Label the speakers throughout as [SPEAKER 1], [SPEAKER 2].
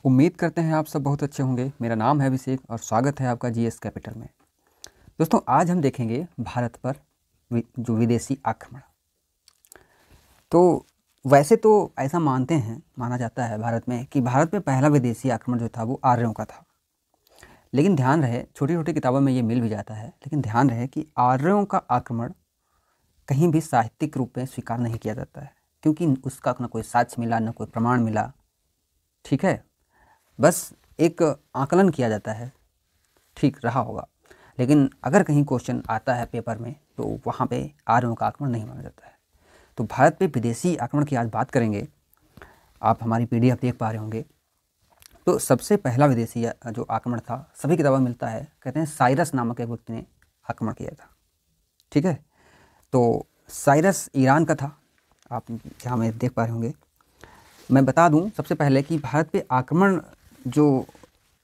[SPEAKER 1] उम्मीद करते हैं आप सब बहुत अच्छे होंगे। मेरा नाम है अभिषेक और स्वागत है आपका जीएस कैपिटल में। दोस्तों, आज हम देखेंगे भारत पर जो विदेशी आक्रमण। तो वैसे तो ऐसा माना जाता है भारत में कि भारत में पहला विदेशी आक्रमण जो था वो आर्यों का था। लेकिन ध्यान रहे, छोटी छोटी किताबों में ये मिल भी जाता है, लेकिन ध्यान रहे कि आर्यों का आक्रमण कहीं भी साहित्यिक रूप में स्वीकार नहीं किया जाता है, क्योंकि उसका ना कोई साक्ष्य मिला, ना कोई प्रमाण मिला। ठीक है, बस एक आकलन किया जाता है, ठीक रहा होगा। लेकिन अगर कहीं क्वेश्चन आता है पेपर में तो वहाँ पे आर्यों का आक्रमण नहीं माना जाता है। तो भारत पे विदेशी आक्रमण की आज बात करेंगे। आप हमारी पीडीएफ देख पा रहे होंगे। तो सबसे पहला विदेशी जो आक्रमण था, सभी किताबों में मिलता है, कहते हैं साइरस नामक एक व्यक्ति ने आक्रमण किया था। ठीक है, तो साइरस ईरान का था, आप जहाँ में देख पा रहे होंगे। मैं बता दूं सबसे पहले कि भारत पे आक्रमण जो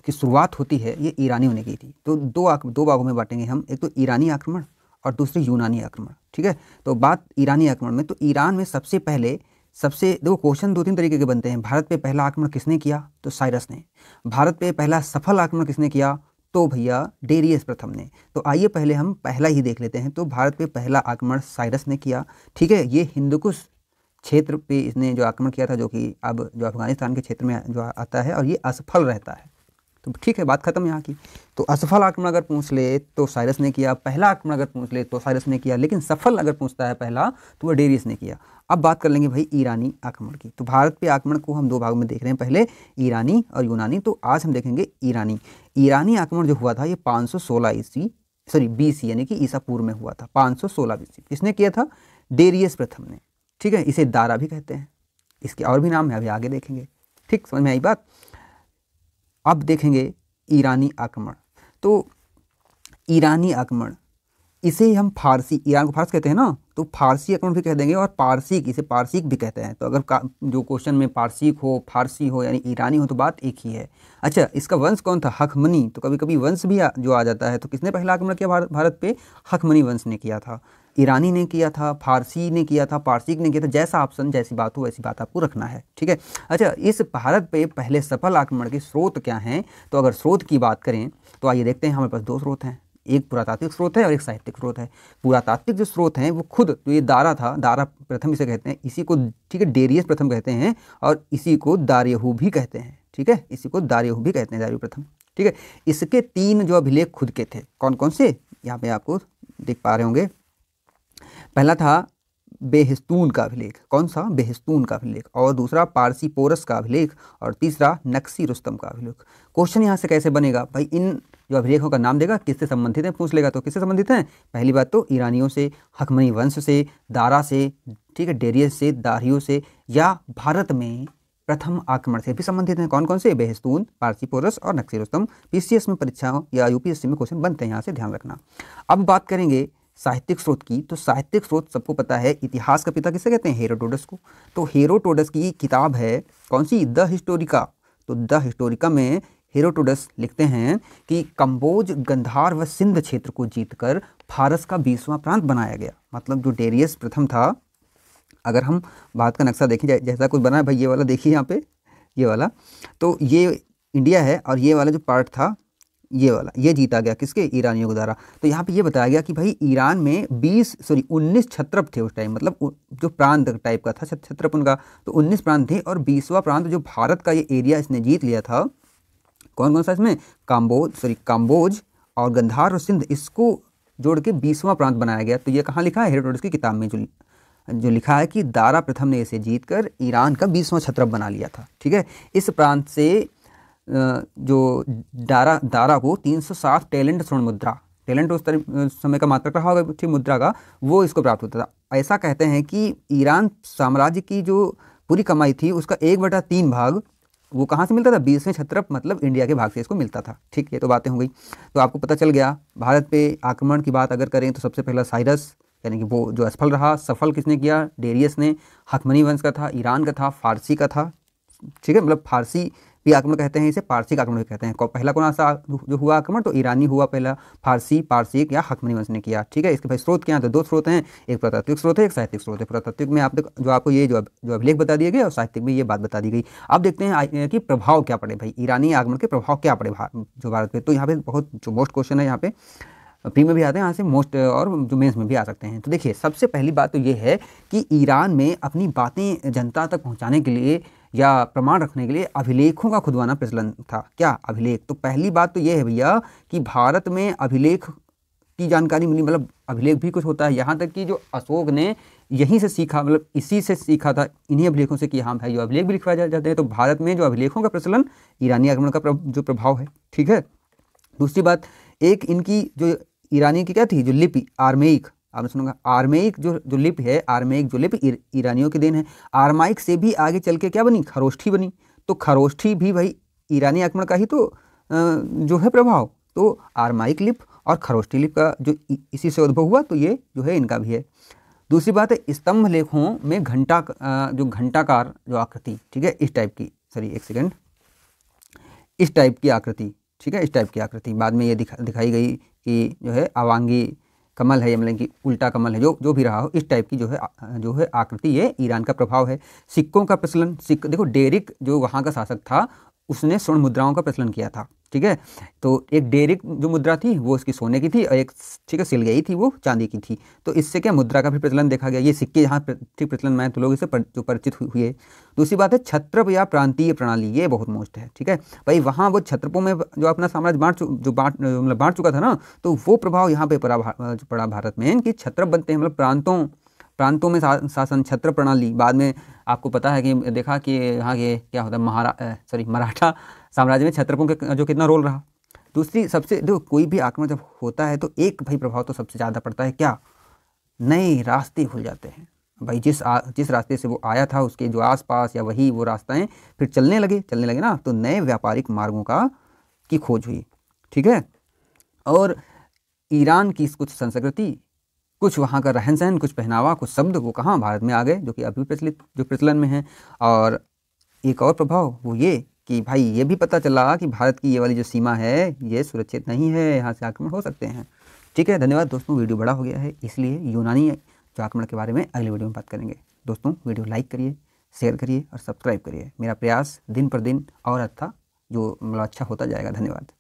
[SPEAKER 1] की शुरुआत होती है ये ईरानियों ने की थी। तो दो भागों में बांटेंगे हम, एक तो ईरानी आक्रमण और दूसरी यूनानी आक्रमण। ठीक है, तो बात ईरानी आक्रमण में, तो ईरान में सबसे पहले देखो क्वेश्चन दो तीन तरीके के बनते हैं। भारत पे पहला आक्रमण किसने किया? तो साइरस ने। भारत पे पहला सफल आक्रमण किसने किया? तो भैया डेरियस प्रथम ने। तो आइए पहले हम पहला ही देख लेते हैं। तो भारत पे पहला आक्रमण साइरस ने किया। ठीक है, ये हिंदुकुश क्षेत्र पे इसने जो आक्रमण किया था, जो कि अब जो अफगानिस्तान के क्षेत्र में जो आता है, और ये असफल रहता है। तो ठीक है, बात खत्म यहाँ की। तो असफल आक्रमण अगर पूछ ले तो साइरस ने किया, पहला आक्रमण अगर पूछ ले तो साइरस ने किया, लेकिन सफल अगर पूछता है पहला तो वह डेरियस ने किया। अब बात कर लेंगे भाई ईरानी आक्रमण की। तो भारत पे आक्रमण को हम दो भागों में देख रहे हैं, पहले ईरानी और यूनानी। तो आज हम देखेंगे ईरानी आक्रमण जो हुआ था ये 516 BC यानी कि ईसा पूर्व में हुआ था। 516 BC किसने किया था? डेरियस प्रथम ने। ठीक है, इसे दारा भी कहते हैं, इसके और भी नाम है, अभी आगे देखेंगे। ठीक, समझ में आई बात। अब देखेंगे ईरानी आक्रमण। तो ईरानी आक्रमण, इसे हम फारसी, ईरान को फारस कहते हैं ना, तो फारसी आक्रमण भी कह देंगे, और पारसिक, इसे पारसिक भी कहते हैं। तो अगर जो क्वेश्चन में पारसिक हो, फारसी हो, यानी ईरानी हो, तो बात एक ही है। अच्छा, इसका वंश कौन था? हखमनी। तो कभी कभी वंश भी जो आ जाता है। तो किसने पहला आक्रमण किया भारत पे? हखमनी वंश ने किया था। ईरानी ने किया था, फारसी ने किया था, पारसिक ने किया था। जैसा ऑप्शन, जैसी बात हो वैसी बात आपको रखना है। ठीक है, अच्छा, इस भारत पे पहले सफल आक्रमण के स्रोत क्या हैं? तो अगर स्रोत की बात करें तो आइए देखते हैं। हमारे पास दो स्रोत हैं, एक पुरातात्विक स्रोत है और एक साहित्यिक स्रोत है। पुरातात्विक जो स्रोत हैं वो खुद, तो ये दारा था, दारा प्रथम इसे कहते हैं, इसी को, ठीक है, डेरियस प्रथम कहते हैं, और इसी को दार्याहू भी कहते हैं। ठीक है, इसी को दार्याहू भी कहते हैं, दार्याहू प्रथम। ठीक है, इसके तीन जो अभिलेख खुद के थे, कौन कौन से, यहाँ पे आपको देख पा रहे होंगे। पहला था बेहिस्तून का अभिलेख। कौन सा? बेहिस्तून का अभिलेख। और दूसरा पारसी पोरस का अभिलेख, और तीसरा नक्सी रुस्तम का अभिलेख। क्वेश्चन यहाँ से कैसे बनेगा भाई? इन जो अभिलेखों का नाम देगा, किससे संबंधित है पूछ लेगा। तो किससे संबंधित है? पहली बात तो ईरानियों से, हखमनी वंश से, दारा से, ठीक है, डेरियस से, दारियों से, या भारत में प्रथम आक्रमण से भी संबंधित हैं। कौन कौन से? बेहिस्तून, पारसी पोरस और नक्सी रुस्तम। पीसीएस में परीक्षाओं या यूपीएससी में क्वेश्चन बनते हैं, यहाँ से ध्यान रखना। अब बात करेंगे साहित्यिक स्रोत की। तो साहित्यिक स्रोत सबको पता है, इतिहास का पिता किसे कहते हैं? हेरोडोटस को। तो हेरोडोटस की किताब है कौन सी? The Historica. तो द हिस्टोरिका में हेरोडोटस लिखते हैं कि कंबोज, गंधार व सिंध क्षेत्र को जीतकर फारस का 20वां प्रांत बनाया गया। मतलब जो डेरियस प्रथम था, अगर हम भारत का नक्शा देखें जैसा कुछ बना है भाई, ये वाला देखिए यहाँ पे, ये वाला, तो ये इंडिया है, और ये वाला जो पार्ट था, ये वाला, ये जीता गया किसके? ईरानियों के द्वारा। तो यहाँ पे ये बताया गया कि भाई ईरान में 19 क्षत्रप थे उस टाइम, मतलब जो प्रांत टाइप का था क्षत्रप उनका, तो 19 प्रांत थे, और 20वां प्रांत जो भारत का ये एरिया इसने जीत लिया था, कौन कौन सा इसमें? काम्बोज और गंधार और सिंध, इसको जोड़ के 20वां प्रांत बनाया गया। तो ये कहाँ लिखा है? हेरोडोटस की किताब में जो लिखा है कि दारा प्रथम ने इसे जीतकर ईरान का 20वां क्षत्रप बना लिया था। ठीक है, इस प्रांत से जो दारा को 360 टैलेंट स्वर्ण मुद्रा, टैलेंट उस समय का मात्रक रहा होगा, ठीक, मुद्रा का, वो इसको प्राप्त होता था। ऐसा कहते हैं कि ईरान साम्राज्य की जो पूरी कमाई थी उसका 1/3 भाग वो कहाँ से मिलता था? 20वें क्षत्रप, मतलब इंडिया के भाग से इसको मिलता था। ठीक, ये तो बातें हो गई। तो आपको पता चल गया भारत पे आक्रमण की बात अगर करें तो सबसे पहला साइरस, यानी कि वो जो असफल रहा, सफल किसने किया? डेरियस ने। हखमनी वंश का था, ईरान का था, फारसी का था। ठीक है, मतलब फारसी आक्रमण कहते हैं, इसे पारसिक आक्रमण भी कहते हैं। पहला कौन सा जो हुआ आक्रमण, तो ईरानी हुआ पहला, फारसी, पारसिक या हखमनी वंश ने किया। ठीक है, इसके भाई स्रोत क्या है, तो दो स्रोत हैं, एक पुरातात्विक स्रोत है, एक साहित्यिक स्रोत है। पुरातात्विक में आपको ये जो अभिलेख बता दिए गए और साहित्यिक में ये बात बता दी गई। अब देखते हैं कि प्रभाव क्या पड़े भाई, ईरानी आगमन के प्रभाव क्या पड़े जो भारत पे। तो यहाँ पे बहुत जो मोस्ट क्वेश्चन है, यहाँ पे प्री में भी आते हैं, यहाँ से मोस्ट और जो मेंस में भी आ सकते हैं। तो देखिए, सबसे पहली बात तो ये है कि ईरान में अपनी बातें जनता तक पहुँचाने के लिए या प्रमाण रखने के लिए अभिलेखों का खुदवाना प्रचलन था। क्या अभिलेख, तो पहली बात तो ये है भैया कि भारत में अभिलेख की जानकारी मिली, मतलब अभिलेख भी कुछ होता है। यहाँ तक कि जो अशोक ने यहीं से सीखा, मतलब इसी से सीखा था, इन्हीं अभिलेखों से कि हाँ भाई जो अभिलेख भी लिखवाए जाते हैं। तो भारत में जो अभिलेखों का प्रचलन, ईरानी आगमन का जो प्रभाव है। ठीक है, दूसरी बात, एक इनकी जो ईरानी की क्या थी, जो लिपि आर्मेइक, आपने सुना आर्मेइक जो लिपि है, आर्मेइक जो लिपि ईरानियों की देन है। आर्माइक से भी आगे चल के क्या बनी, खरोष्ठी बनी। तो खरोष्ठी भी भाई ईरानी आक्रमण का ही तो जो है प्रभाव। तो आर्माइक लिप और खरोष्ठी लिप का जो इसी से उद्भव हुआ, तो ये जो है इनका भी है। दूसरी बात है, स्तंभ लेखों में घंटाकार जो आकृति, ठीक है, इस टाइप की, सॉरी एक सेकेंड, इस टाइप की आकृति, ठीक है, इस टाइप की आकृति बाद में ये दिखाई गई कि जो है अवांगी कमल है, मतलब कि उल्टा कमल है, जो भी रहा हो, इस टाइप की जो है आकृति, ये ईरान का प्रभाव है। सिक्कों का प्रचलन, देखो डेरिक जो वहाँ का शासक था, उसने स्वर्ण मुद्राओं का प्रचलन किया था। ठीक है, तो एक डेरिक जो मुद्रा थी वो उसकी सोने की थी, और एक ठीक है सिलगई थी वो चांदी की थी। तो इससे क्या मुद्रा का भी प्रचलन देखा गया। ये सिक्के यहाँ ठीक प्रचलन में तो लोग इससे जो परिचित हुए। दूसरी बात है छत्रप या प्रांतीय प्रणाली, ये बहुत मोस्ट है। ठीक है भाई, वहाँ वो छत्रपों में जो अपना साम्राज्य बांट चुका था ना, तो वो प्रभाव यहाँ पे पड़ा भारत में कि छत्रप बनते हैं, मतलब प्रांतों में शासन, छत्र प्रणाली। बाद में आपको पता है कि देखा कि यहाँ के क्या होता है, मराठा साम्राज्य में छत्रपों के जो कितना रोल रहा। दूसरी सबसे, देखो कोई भी आक्रमण जब होता है तो एक भाई प्रभाव तो सबसे ज़्यादा पड़ता है, क्या, नए रास्ते खुल जाते हैं भाई। जिस रास्ते से वो आया था उसके जो आसपास या वही वो रास्ताएं फिर चलने लगे ना, तो नए व्यापारिक मार्गों की खोज हुई। ठीक है, और ईरान की कुछ संस्कृति, कुछ वहाँ का रहन सहन, कुछ पहनावा, कुछ शब्द वो कहाँ भारत में आ गए, जो कि अभी प्रचलन में है। और एक और प्रभाव वो ये कि भाई ये भी पता चला कि भारत की ये वाली जो सीमा है ये सुरक्षित नहीं है, यहाँ से आक्रमण हो सकते हैं। ठीक है, धन्यवाद दोस्तों, वीडियो बड़ा हो गया है, इसलिए यूनानी जो आक्रमण के बारे में अगले वीडियो में बात करेंगे। दोस्तों वीडियो लाइक करिए, शेयर करिए और सब्सक्राइब करिए। मेरा प्रयास दिन पर दिन और अच्छा होता जाएगा। धन्यवाद।